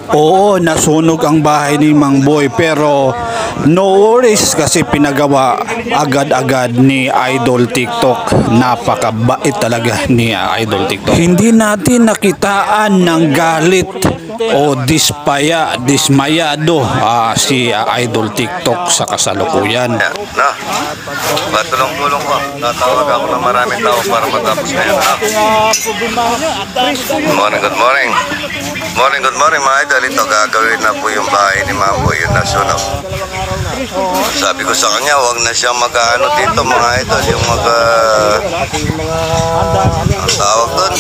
Oo, nasunog ang bahay ni Mang Boy pero no worries kasi pinagawa agad-agad ni Idol TikTok. Napakabait talaga ni Idol TikTok. Hindi natin nakitaan ng galit o dismayado si Idol TikTok sa kasalukuyan. Na, patulong-tulong ko. Tatawag ako ng maraming tao para matapos na yan. Good morning, good morning. Good morning mga idol. Ito gagawin na po yung bahay ni Mambo, yung nasunog. Sabi ko sa kanya, huwag na siyang mag-ano dito mga idol. Yung ang tawag doon,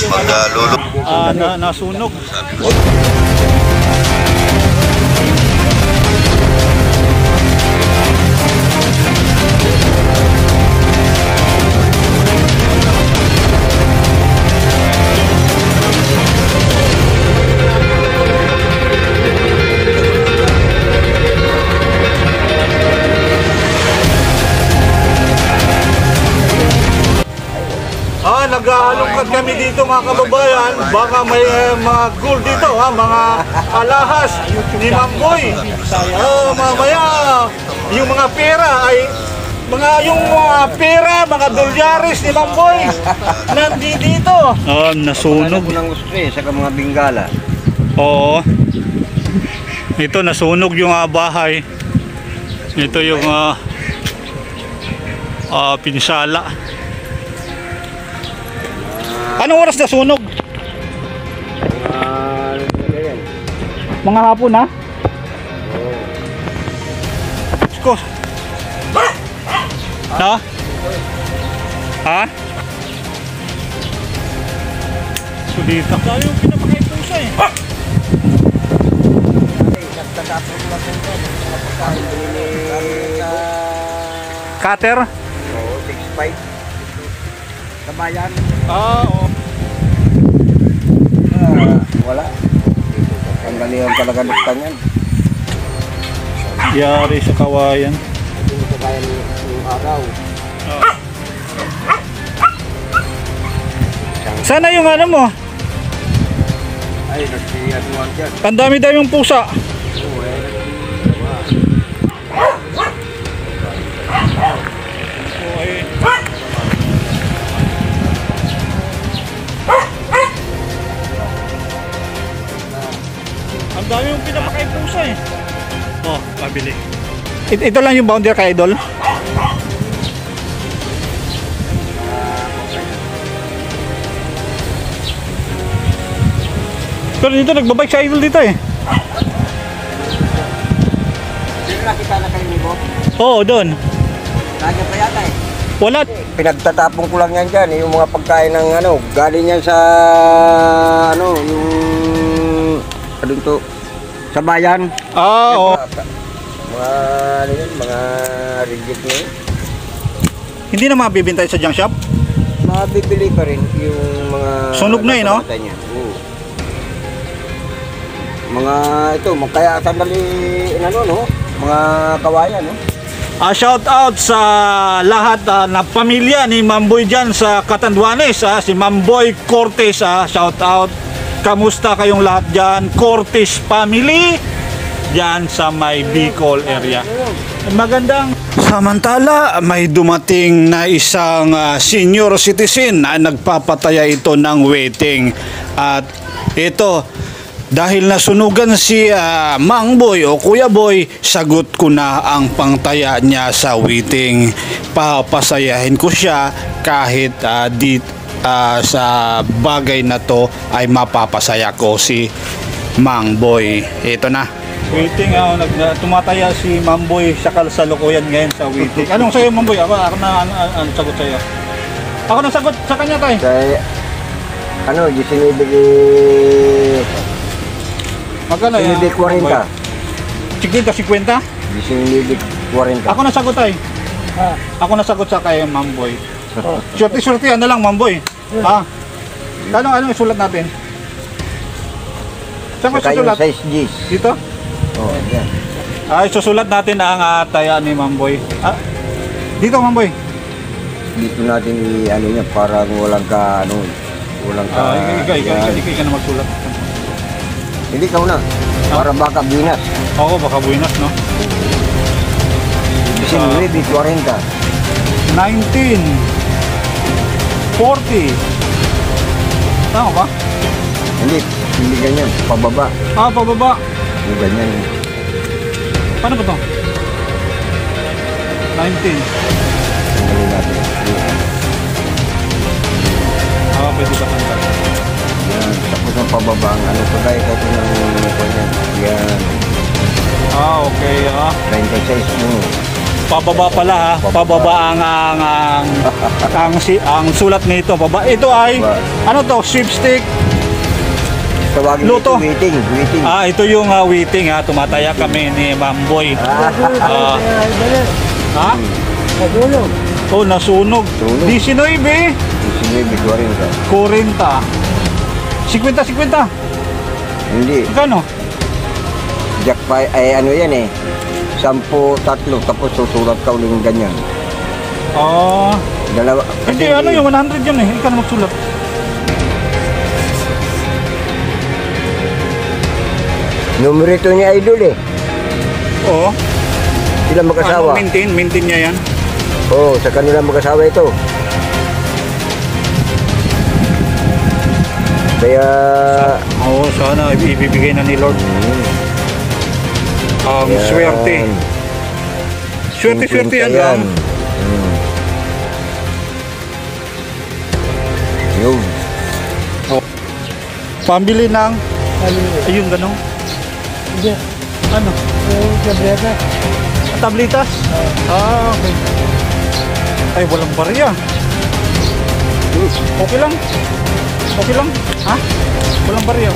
mag-lulog. Nasunog. Sabi ko. Nag-aalungkat kami dito mga kababayan, baka may mga gold dito mga alahas ni Mamboy. Mamaya yung mga pera ay mga dolyares ni Mamboy nandito. Nasunog ng ustre sa mga bingala. Oo. Ito nasunog yung bahay. Ito yung pinsala. Anong oras na sunog? Mga hapon na? Ko. Ha? Ha? So dito. Tayo yung pinapakaipusa eh. Cutter? Oo, 6'5". Kabayan. Oo. Wala. Ang galing talaga luktan yan. Yari sa kawayan. Hindi mo kaya yung araw. Sana yung ano mo? Ay, nagsiyaduan dyan. Ang dami-daming pusa. Oo, Ang dami yung pinapakaipusa eh. Oh, pabili. Ito lang yung boundary kay Idol. Pero dito nagbabike sa Idol dito eh. Sino nakita na kayo ni Bob? Oo, doon. Nandiyan pa yata eh. Wala. Pinagtatapong ko lang yan dyan, yung mga pagkain ng galing yan sa yung to sa bayan. Oo. Mga rigid na yun. Hindi na mabibintay sa junk shop? Mabibili pa rin yung mga sunog na no? Oo. Mga kaya sandali mga kawayan no? Shout out sa lahat na pamilya ni Mamboy dyan sa Catanduanes, si Mamboy Cortez, shout out. Kamusta kayong lahat dyan, Cortez family dyan sa may Bicol area. Magandang. Samantala may dumating na isang senior citizen na nagpapataya ito ng waiting. At ito, dahil nasunugan si Mang Boy o Kuya Boy, sagot ko na ang pangtaya niya sa waiting. Papasayahin ko siya kahit sa bagay na to ay mapapasaya ko si Mang Boy. Ito na. Waiting tumataya si Mang Boy sa kasalukuyan ngayon sa waiting. Anong sa'yo Mang Boy? Ako na sagot sa'yo. Ako na sagot sa kanya tayo. Kaya, gisinibig magkano yan? Gisinibig 40. 50? Gisinibig 40. Ako na sagot tayo. Ako na sagot sa kay Mang Boy. Shorty na lang Mang Boy. Ano isulat natin? Saan ko susulat? Size G. Dito? Oo, yan. Susulat natin ang taya ni Mang Boy. Dito Mang Boy. Dito natin niya parang walang ka ikaw na magsulat. Hindi ka na. Para baka binas. Oo, baka buinas, no? 1940. 1940. Tama ba? Hindi ganyan. Pababa. Ah, pababa. Yung ganyan. Paano ba to? 19. Tanggalin natin. Ah, pwede ba tanggal? Yan. Tapos ang pababa ang ano pa tayo kasi ng ganyan. Yan. Ah, okay. 36 mo. Pababa pala ha. Pababa ang sulat nito. Baba. Ito ay ano to? Sweepstick. Tawagin Luto. ito, waiting. Ah, ito yung waiting ha. Tumataya kami ni Mamboy. Ha? Nasunog. Oh, nasunog. Sunog. 19. 1940. 40. 50. Hindi. Magkano? Jack pa, ay ano yan eh. 10, 3, tapos susulat ka ulit ng ganyan. Oh. Dalawa. Hindi, ano yung 100 yun eh. Ikaw na magsulat. Numero ito ni Idol eh. Oo. Sila mag-asawa. Ano, maintain niya yan. Oo, sa kanila mag-asawa ito. Kaya... Oo, sana ibibigay na ni Lord. Ang Yan. swerte. Swerte yan lang. Yun. Pambili ng... Ayun, gano'n. Ano? Tablitas? Ah, okay. Ay, walang barya. Okay lang. Okay lang. Ha? Walang barya.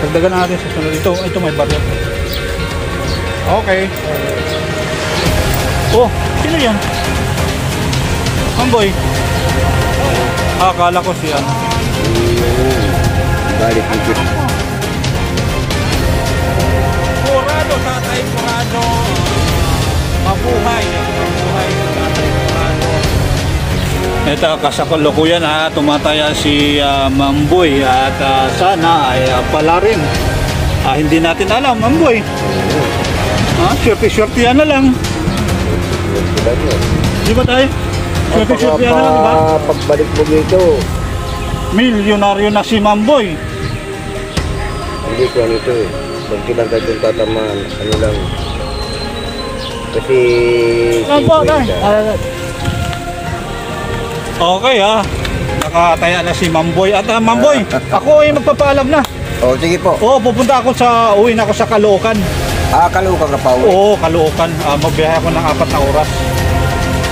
Dagdagan na natin sa sunod. Ito may barya. Okay. Oh, sino yan? Mamboy. Akala ko si ano. Balik ang gift. Kurado, Tatay Kurado. Mabuhay. Mabuhay, Tatay Kurado. Ito, kasakulukuyan ha. Tumataya si Mamboy. At sana ay pala rin. Hindi natin alam, Mamboy. Swerte-swerte yan na lang. Di ba tayo? Swerte-swerte yan na lang, ba? Pagbalik mo dito, Milyonaryo na si Mamboy. hindi ko ano ito eh. Kunti lang tayo tatamaan. Ano lang. Kasi... Okay ha. Nakataya na si Mamboy. At Mamboy, ako ay magpapaalam na. Oh, sige po. Oo, pupunta ako uwi na ako sa Caloocan. Kaluka ka pa uwi. Oo, Caloocan. Magbiyahe ako ng 4 na oras.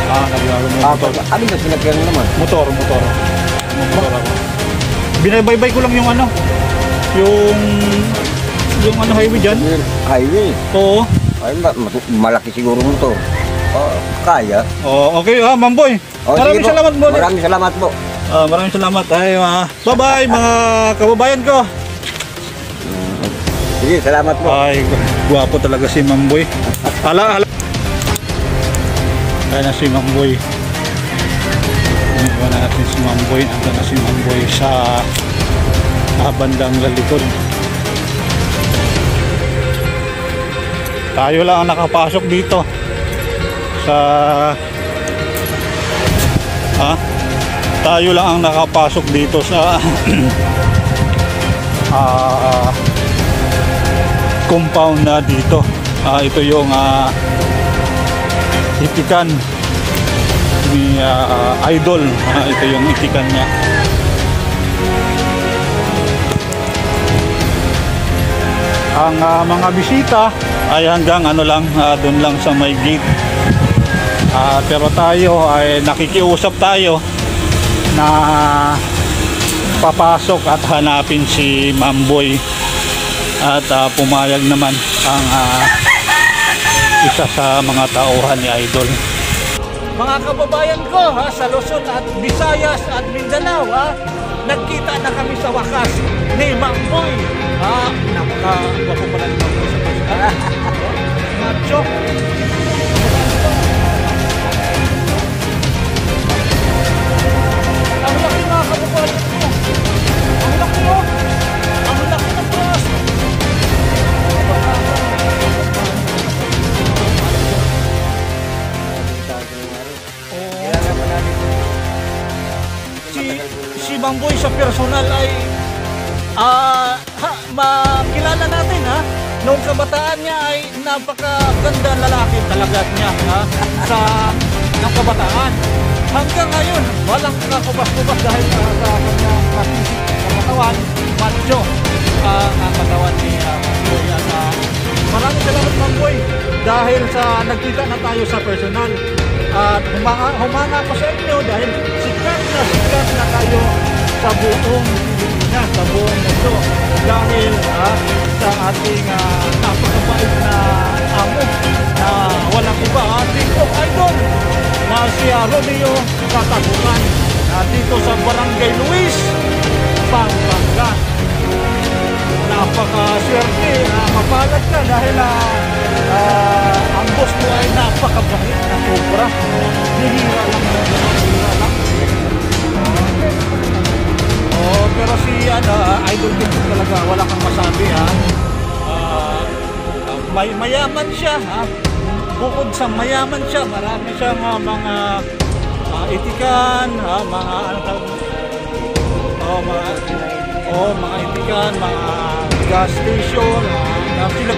Nagbiyahe mo motor. Ano na sinagyan naman? Motor ako. Binabaybay ko lang yung ano. Yung ano highway dyan. Highway. Oo. Ay, malaki siguro mo to. Kaya. Oh, okay ha, Mamboy. Maraming salamat po. Maraming salamat po. Maraming salamat. Bye-bye mga kababayan ko. Sige, salamat po. Ay, guwapo talaga si Mamboy. Hala. Kaya na si Mamboy. Iniwan natin si Mamboy. Ando na si Mamboy sa bandang lalikod. Tayo lang ang nakapasok dito sa tayo lang ang nakapasok dito sa compound na dito. Ito yung itikan ni Idol. Ito yung itikan niya. Ang mga bisita ay hanggang ano lang, doon lang sa may gate. Pero tayo ay nakikiusap tayo na papasok at hanapin si Mamboy. At pumayag naman ang isa sa mga tauhan ni Idol. Mga kababayan ko sa Luzon at Visayas at Mindanao, nagkita na kami sa wakas ni Mamboy. Napaka-wapo pala ni Mamboy sa pagkakas. Macho. Ang laki mga kababayan ko. Mang Boy sa personal ay makilala natin ha. Noong kabataan niya ay napakaganda lalaki talaga niya ha, sa ng kabataan. Hanggang ngayon, walang kakubas-kubas dahil sa kanyang masisip sa katawan, macho ang katawan ni Mang Boy. At maraming salamat Mang Boy dahil sa nagkita na tayo sa personal. At humanga ko sa inyo dahil sikat na kayo sa buong Pilipinas, sa buong mundo. Dahil sa ating napakabait na amo na walang iba, ating idol na si Romeo Kataguran dito sa Barangay Luis, Pampanga. Napakaswerte, mapalad ka dahil ang boss mo ay napakabait na sobra. Hihira lang. Pero si Idol King talaga wala kang masabi ha. Mayaman siya ha. Bukod sa mayaman siya, marami siyang mga itikan, mga mga itikan, mga gas station,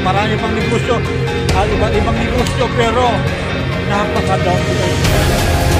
marami pang negosyo, iba't ibang negosyo, pero napaka-down to earth.